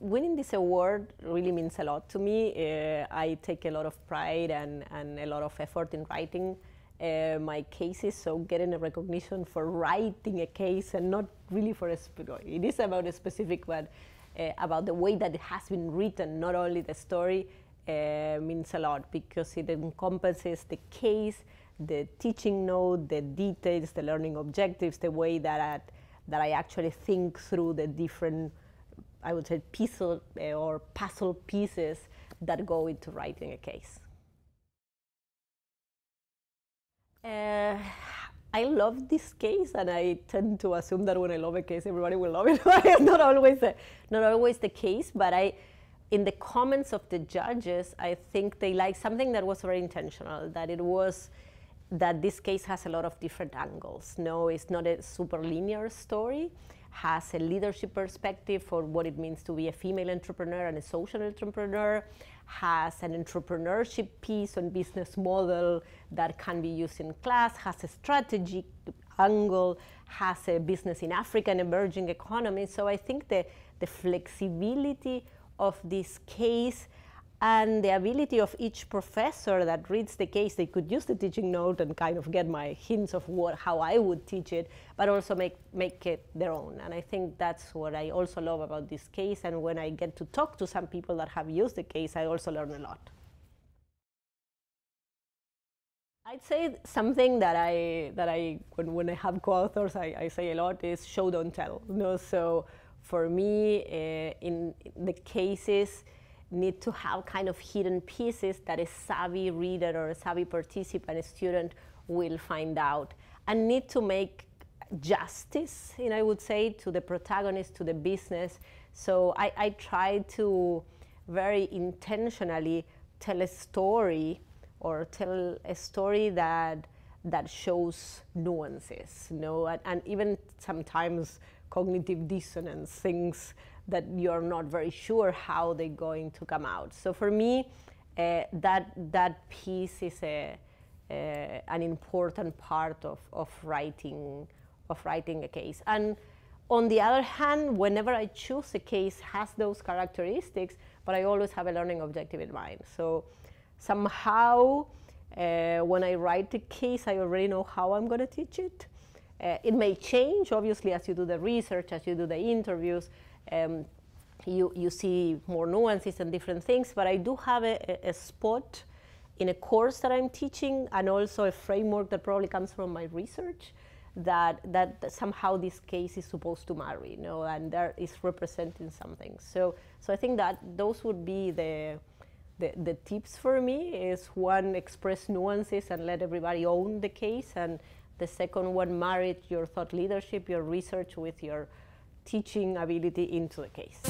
Winning this award really means a lot to me. I take a lot of pride and a lot of effort in writing my cases, so getting a recognition for writing a case and not really for it is about a specific one, about the way that it has been written, not only the story, means a lot because it encompasses the case, the teaching note, the details, the learning objectives, the way that I actually think through the different, I would say, pieces or puzzle pieces that go into writing a case. I love this case, and I tend to assume that when I love a case, everybody will love it. It's not always the case, but in the comments of the judges, I think they like something that was very intentional, that this case has a lot of different angles. No, it's not a super linear story, has a leadership perspective for what it means to be a female entrepreneur and a social entrepreneur, has an entrepreneurship piece on business model that can be used in class, has a strategic angle, has a business in Africa and emerging economy. So I think the flexibility of this case and the ability of each professor that reads the case, they could use the teaching note and kind of get my hints of how I would teach it, but also make it their own. And I think that's what I also love about this case. And when I get to talk to some people that have used the case, I also learn a lot. I'd say something that when I have co-authors, I say a lot is show, don't tell. So for me, in the cases, need to have kind of hidden pieces that a savvy reader or a savvy participant, a student, will find out, and need to make justice, I would say, to the protagonist, to the business. So I try to very intentionally tell a story, or tell a story that shows nuances, and even sometimes cognitive dissonance, things that you're not very sure how they're going to come out. So for me, that piece is an important part of writing a case. And on the other hand, whenever I choose a case, has those characteristics, but I always have a learning objective in mind. So somehow, when I write a case, I already know how I'm going to teach it. It may change, obviously, as you do the research, as you do the interviews. You see more nuances and different things, but I do have a spot in a course that I'm teaching, and also a framework that probably comes from my research, that somehow this case is supposed to marry, and there is representing something. So I think that those would be the tips for me. Is one, express nuances and let everybody own the case, and the second one, marry your thought leadership, your research with your teaching ability into the case.